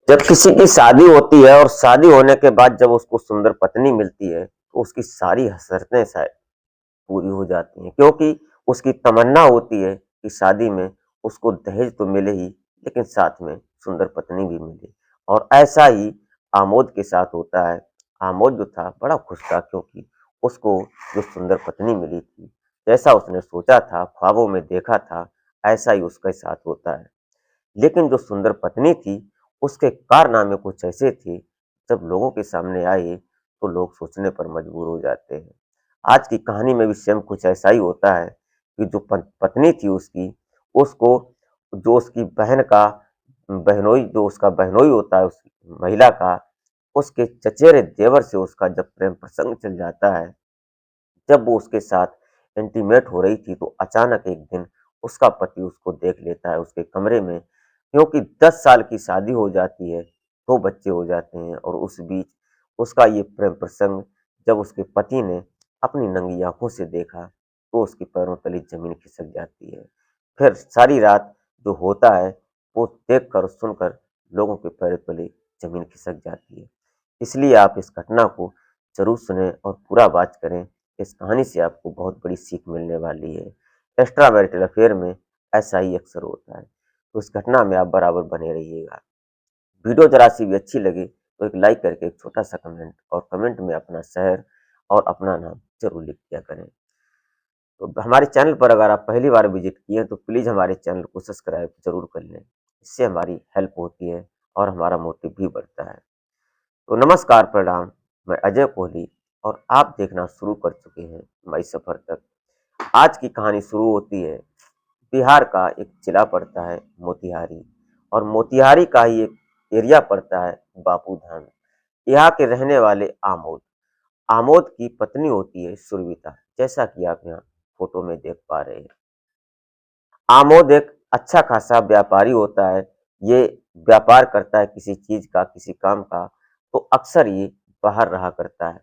जब किसी की शादी होती है और शादी होने के बाद जब उसको सुंदर पत्नी मिलती है तो उसकी सारी हसरतें शायद पूरी हो जाती हैं, क्योंकि उसकी तमन्ना होती है कि शादी में उसको दहेज तो मिले ही, लेकिन साथ में सुंदर पत्नी भी मिले। और ऐसा ही आमोद के साथ होता है। आमोद जो था बड़ा खुश था, क्योंकि उसको जो सुंदर पत्नी मिली थी, जैसा उसने सोचा था, ख्वाबों में देखा था, ऐसा ही उसके साथ होता है। लेकिन जो सुंदर पत्नी थी, उसके कारनामे कुछ ऐसे थे, जब लोगों के सामने आए तो लोग सोचने पर मजबूर हो जाते हैं। आज की कहानी में भी सेम कुछ ऐसा ही होता है कि जो पत्नी थी उसकी, उसको जो उसकी बहन का बहनोई जो उसका बहनोई होता है उस महिला का, उसके चचेरे देवर से उसका जब प्रेम प्रसंग चल जाता है, जब वो उसके साथ इंटीमेट हो रही थी, तो अचानक एक दिन उसका पति उसको देख लेता है उसके कमरे में, क्योंकि 10 साल की शादी हो जाती है, 2 बच्चे हो जाते हैं और उस बीच उसका ये प्रेम प्रसंग जब उसके पति ने अपनी नंगी आँखों से देखा, तो उसके पैरों तले ज़मीन खिसक जाती है। फिर सारी रात जो होता है, वो देखकर और सुनकर लोगों के पैरों तले ज़मीन खिसक जाती है। इसलिए आप इस घटना को ज़रूर सुनें और पूरा वाच करें। इस कहानी से आपको बहुत बड़ी सीख मिलने वाली है। एक्स्ट्रा मैरिटल अफेयर में ऐसा ही अक्सर होता है। तो इस घटना में आप बराबर बने रहिएगा। वीडियो ज़रा-सी भी अच्छी लगे तो एक लाइक करके एक छोटा-सा कमेंट और कमेंट में अपना शहर और अपना नाम ज़रूर लिख दिया करें। तो हमारे चैनल पर अगर आप पहली बार विज़िट किए हैं तो प्लीज़ हमारे चैनल को सब्सक्राइब ज़रूर कर लें। इससे हमारी हेल्प होती है और हमारा मोटिव भी बढ़ता है। तो नमस्कार, प्रणाम। मैं अजय कोहली और आप देखना शुरू कर चुके हैं मई सफ़र तक। आज की कहानी शुरू होती है, बिहार का एक जिला पड़ता है मोतिहारी, और मोतिहारी का ही एक एरिया पड़ता है बापूधाम। यहाँ के रहने वाले आमोद, आमोद की पत्नी होती है सुरविता, जैसा कि आप यहाँ फोटो में देख पा रहे हैं। आमोद एक अच्छा खासा व्यापारी होता है। ये व्यापार करता है किसी चीज का, किसी काम का, तो अक्सर ये बाहर रहा करता है।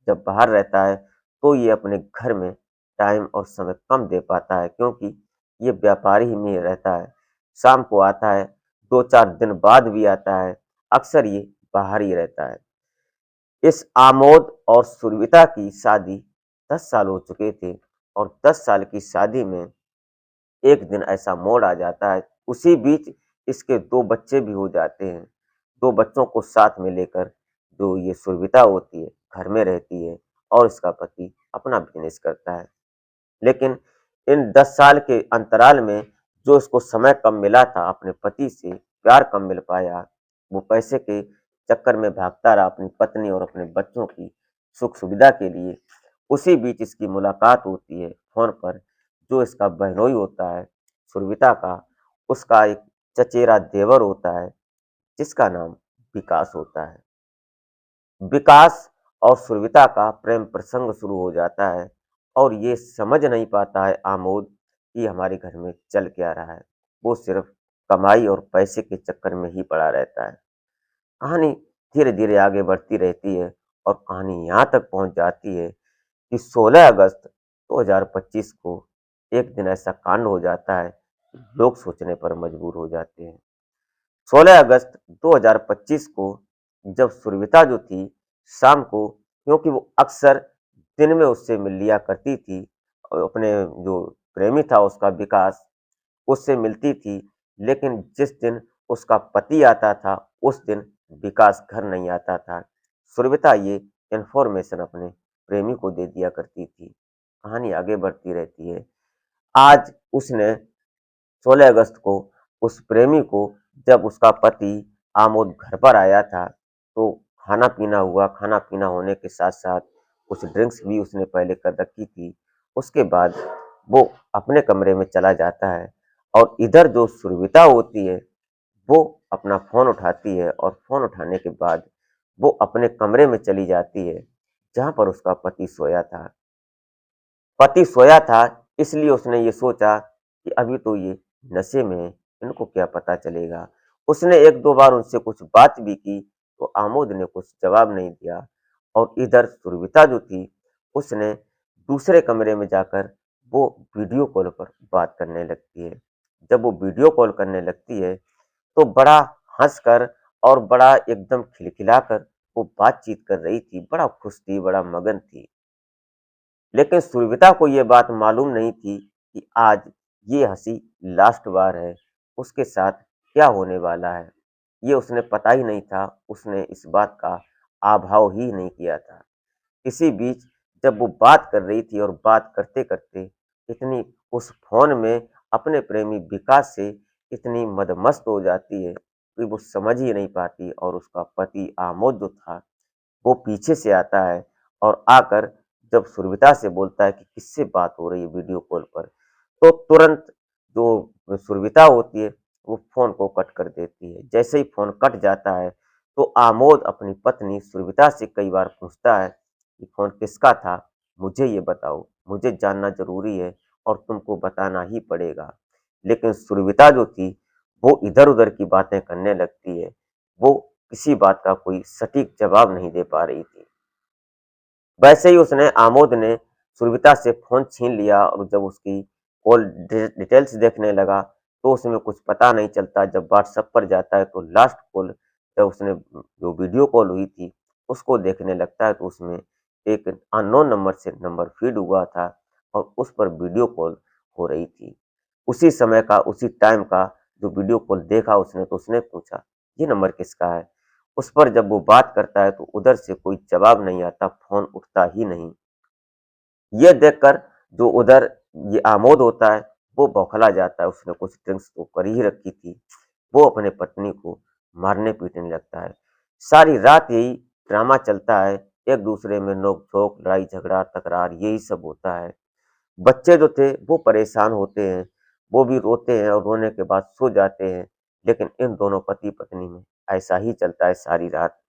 जब बाहर रहता है तो ये अपने घर में टाइम और समय कम दे पाता है, क्योंकि ये व्यापारी ही में रहता है। शाम को आता है, 2-4 दिन बाद भी आता है, अक्सर ये बाहर ही रहता है। इस आमोद और सुरविता की शादी 10 साल हो चुके थे, और 10 साल की शादी में एक दिन ऐसा मोड़ आ जाता है, उसी बीच इसके 2 बच्चे भी हो जाते हैं। 2 बच्चों को साथ में लेकर जो ये सुरभिता होती है, घर में रहती है और इसका पति अपना बिज़नेस करता है। लेकिन इन 10 साल के अंतराल में जो इसको समय कम मिला था अपने पति से, प्यार कम मिल पाया, वो पैसे के चक्कर में भागता रहा अपनी पत्नी और अपने बच्चों की सुख-सुविधा के लिए। उसी बीच इसकी मुलाकात होती है फ़ोन पर, जो इसका बहनोई होता है, सुरभिता का, उसका एक चचेरा देवर होता है, जिसका नाम विकास होता है। विकास और सुरभिता का प्रेम प्रसंग शुरू हो जाता है, और ये समझ नहीं पाता है आमोद कि हमारे घर में चल क्या रहा है। वो सिर्फ कमाई और पैसे के चक्कर में ही पड़ा रहता है। कहानी धीरे-धीरे आगे बढ़ती रहती है और कहानी यहाँ तक पहुँच जाती है कि 16 अगस्त 2025 को एक दिन ऐसा कांड हो जाता है कि लोग सोचने पर मजबूर हो जाते हैं। 16 अगस्त 2025 को जब सुरभिता जो थी, शाम को, क्योंकि वो अक्सर दिन में उससे मिल लिया करती थी और अपने जो प्रेमी था उसका विकास, उससे मिलती थी, लेकिन जिस दिन उसका पति आता था, उस दिन विकास घर नहीं आता था। सुरभिता ये इन्फॉर्मेशन अपने प्रेमी को दे दिया करती थी। कहानी आगे बढ़ती रहती है। आज उसने 16 अगस्त को उस प्रेमी को, जब उसका पति आमोद घर पर आया था, तो खाना-पीना हुआ। खाना-पीना होने के साथ-साथ कुछ ड्रिंक्स भी उसने पहले कर रखी थी। उसके बाद वो अपने कमरे में चला जाता है, और इधर जो सुरभिता होती है, वो अपना फ़ोन उठाती है, और फ़ोन उठाने के बाद वो अपने कमरे में चली जाती है, जहाँ पर उसका पति सोया था। पति सोया था, इसलिए उसने ये सोचा कि अभी तो ये नशे में है, इनको क्या पता चलेगा। उसने 1-2 बार उनसे कुछ बात भी की, तो आमोद ने कुछ जवाब नहीं दिया, और इधर सुरभिता जो थी, उसने दूसरे कमरे में जाकर वो वीडियो कॉल पर बात करने लगती है। जब वो वीडियो कॉल करने लगती है, तो बड़ा हँसकर और बड़ा एकदम खिलखिलाकर वो बातचीत कर रही थी, बड़ा खुश थी, बड़ा मगन थी। लेकिन सुरभिता को ये बात मालूम नहीं थी कि आज ये हँसी लास्ट बार है, उसके साथ क्या होने वाला है। ये उसने पता ही नहीं था, उसने इस बात का आभाव ही नहीं किया था। इसी बीच जब वो बात कर रही थी और बात करते-करते इतनी उस फ़ोन में अपने प्रेमी विकास से इतनी मदमस्त हो जाती है कि वो समझ ही नहीं पाती और उसका पति आमोद जो था, वो पीछे से आता है और आकर जब सुरभिता से बोलता है कि किससे बात हो रही है वीडियो कॉल पर, तो तुरंत जो सुरभिता होती है, वो फ़ोन को कट कर देती है। जैसे ही फ़ोन कट जाता है, तो आमोद अपनी पत्नी सुरभिता से कई बार पूछता है कि फ़ोन किसका था? मुझे ये बताओ, मुझे जानना ज़रूरी है और तुमको बताना ही पड़ेगा। लेकिन सुरभिता जो थी, वो इधर-उधर की बातें करने लगती है। वो किसी बात का कोई सटीक जवाब नहीं दे पा रही थी। वैसे ही उसने आमोद ने सुरभिता से फ़ोन छीन लिया और जब उसकी कॉल डिटेल्स देखने लगा, तो उसमें कुछ पता नहीं चलता। जब व्हाट्सएप पर जाता है, तो लास्ट कॉल जब उसने जो वीडियो कॉल हुई थी, उसको देखने लगता है, तो उसमें एक अननोन नंबर से नंबर फ़ीड हुआ था और उस पर वीडियो कॉल हो रही थी। उसी समय का, उसी टाइम का जो वीडियो कॉल देखा उसने, तो उसने पूछा, "ये नंबर किसका है?" उस पर जब वो बात करता है, तो उधर से कोई जवाब नहीं आता, फ़ोन उठता ही नहीं। ये देखकर जो उधर ये आमोद होता है, वो बौखला जाता है, उसने कुछ ड्रिंक्स तो कर ही रखी थी। वो अपने पत्नी को मारने-पीटने लगता है। सारी रात यही ड्रामा चलता है, एक-दूसरे में नोक-झोंक, लड़ाई-झगड़ा, तकरार यही सब होता है। बच्चे जो थे वो परेशान होते हैं, वो भी रोते हैं और रोने के बाद सो जाते हैं, लेकिन इन दोनों पति-पत्नी में ऐसा ही चलता है सारी रात।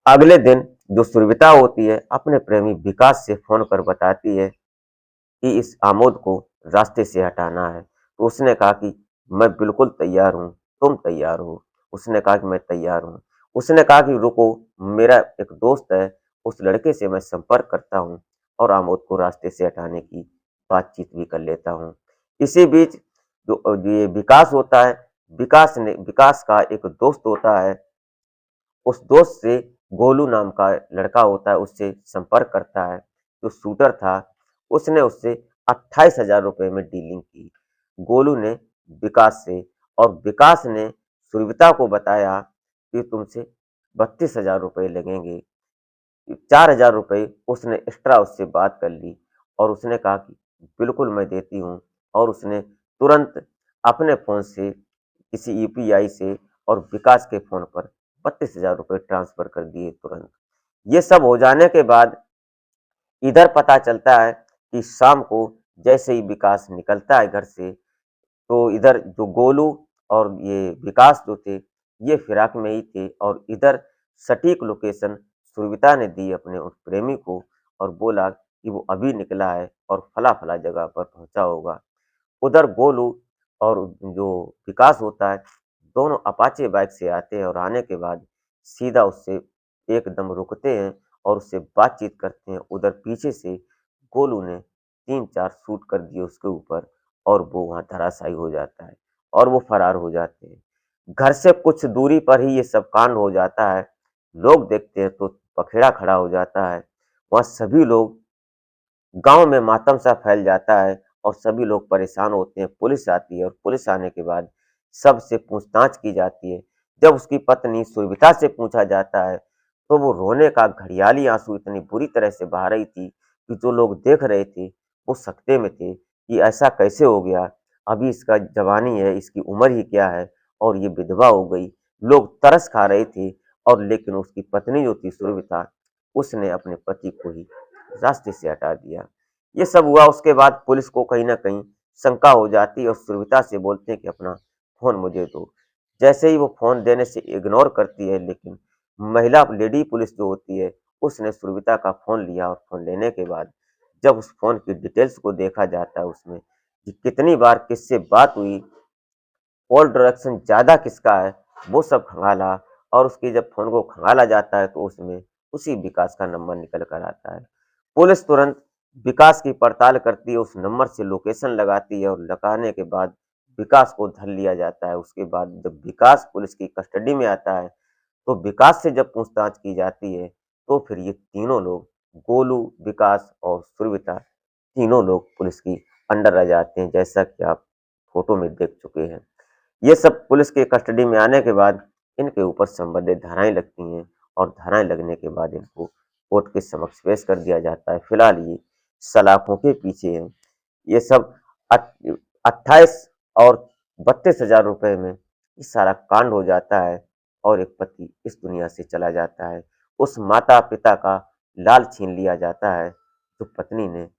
अगले दिन जो सुरभिता होती है, अपने प्रेमी विकास से फ़ोन कर बताती है कि इस आमोद को रास्ते से हटाना है। तो उसने कहा कि मैं बिल्कुल तैयार हूँ, तुम तैयार हो? उसने कहा कि मैं तैयार हूँ। उसने कहा कि रुको, मेरा एक दोस्त है, उस लड़के से मैं संपर्क करता हूँ और आमोद को रास्ते से हटाने की बातचीत भी कर लेता हूँ। इसी बीच जो ये विकास होता है, विकास का एक दोस्त होता है, उस दोस्त से गोलू नाम का लड़का होता है, उससे संपर्क करता है। जो शूटर था, उसने उससे 28,000 रुपए में डीलिंग की। गोलू ने विकास से और विकास ने सुरभिता को बताया कि तुमसे 32,000 रुपए लगेंगे। 4,000 रुपए उसने एक्स्ट्रा उससे बात कर ली और उसने कहा कि बिल्कुल मैं देती हूँ और उसने तुरंत अपने फ़ोन से किसी यूपीआई से और विकास के फ़ोन पर 32,000 रुपए ट्रांसफ़र कर दिए तुरंत। ये सब हो जाने के बाद इधर पता चलता है कि शाम को जैसे ही विकास निकलता है घर से, तो इधर जो गोलू और ये विकास जो थे, ये फिराक में ही थे और इधर सटीक लोकेशन सुरभिता ने दी अपने उस प्रेमी को और बोला कि वो अभी निकला है और फला-फला जगह पर पहुँचा होगा। उधर गोलू और जो विकास होता है, दोनों अपाचे बाइक से आते हैं और आने के बाद सीधा उससे एकदम रुकते हैं और उससे बातचीत करते हैं। उधर पीछे से गोलू ने 3-4 शूट कर दिए उसके ऊपर और वो वहाँ धराशायी हो जाता है और वो फरार हो जाते हैं। घर से कुछ दूरी पर ही ये सब कांड हो जाता है। लोग देखते हैं तो पखेड़ा खड़ा हो जाता है। वहाँ सभी लोग, गाँव में मातम सा फैल जाता है और सभी लोग परेशान होते हैं। पुलिस आती है और पुलिस आने के बाद सबसे पूछताछ की जाती है। जब उसकी पत्नी सुरभिता से पूछा जाता है, तो वो रोने का घड़ियाली आँसू इतनी बुरी तरह से बहा रही थी कि जो लोग देख रहे थे, वो सकते में थे कि ऐसा कैसे हो गया? अभी इसका जवानी है, इसकी उम्र ही क्या है और ये विधवा हो गई। लोग तरस खा रहे थे और लेकिन उसकी पत्नी जो थी सुरभिता, उसने अपने पति को ही रास्ते से हटा दिया। ये सब हुआ, उसके बाद पुलिस को कहीं न कहीं शंका हो जाती है और सुरभिता से बोलते हैं कि अपना फ़ोन मुझे दो। जैसे ही वो फ़ोन देने से इग्नोर करती है, लेकिन महिला लेडी पुलिस जो होती है, उसने सुरभिता का फ़ोन लिया और फ़ोन लेने के बाद जब उस फ़ोन की डिटेल्स को देखा जाता है उसमें कि कितनी बार किससे बात हुई, कॉल डायरेक्शन ज़्यादा किसका है, वो सब खंगाला और उसके जब फ़ोन को खंगाला जाता है, तो उसमें उसी विकास का नंबर निकल कर आता है। पुलिस तुरंत विकास की पड़ताल करती है, उस नंबर से लोकेशन लगाती है और लगाने के बाद विकास को धर लिया जाता है। उसके बाद जब विकास पुलिस की कस्टडी में आता है, तो विकास से जब पूछताछ की जाती है, तो फिर ये तीनों लोग गोलू, विकास और सुरभिता तीनों लोग पुलिस की अंडर आ जाते हैं, जैसा कि आप फ़ोटो में देख चुके हैं। ये सब पुलिस के कस्टडी में आने के बाद इनके ऊपर संबंधित धाराएँ लगती हैं और धाराएँ लगने के बाद इनको कोर्ट के समक्ष पेश कर दिया जाता है। फिलहाल ये सलाखों के पीछे हैं। ये सब अट 28 और 32,000 रुपए में ये सारा कांड हो जाता है और एक पति इस दुनिया से चला जाता है। उस माता-पिता का लाल छीन लिया जाता है, जो पत्नी ने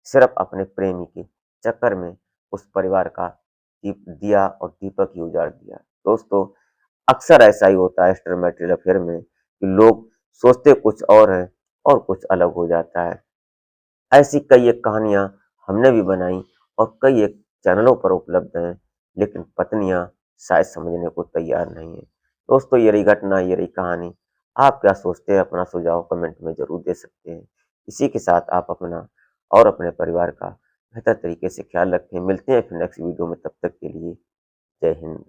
सिर्फ़ अपने प्रेमी के चक्कर में उस परिवार का दिया और दीपक ही उजाड़ दिया। दोस्तों, अक्सर ऐसा ही होता है एक्स्ट्रा मैरिटल अफ़ेयर में कि लोग सोचते कुछ और हैं और कुछ अलग हो जाता है। ऐसी कई एक कहानियाँ हमने भी बनाई और कई एक चैनलों पर उपलब्ध हैं, लेकिन पत्नियाँ शायद समझने को तैयार नहीं हैं। दोस्तों, ये रही घटना, ये रही कहानी। आप क्या सोचते हैं? अपना सुझाव कमेंट में ज़रूर दे सकते हैं। इसी के साथ आप अपना और अपने परिवार का बेहतर तरीके से ख्याल रखें। मिलते हैं फिर नेक्स्ट वीडियो में, तब तक के लिए जय हिंद।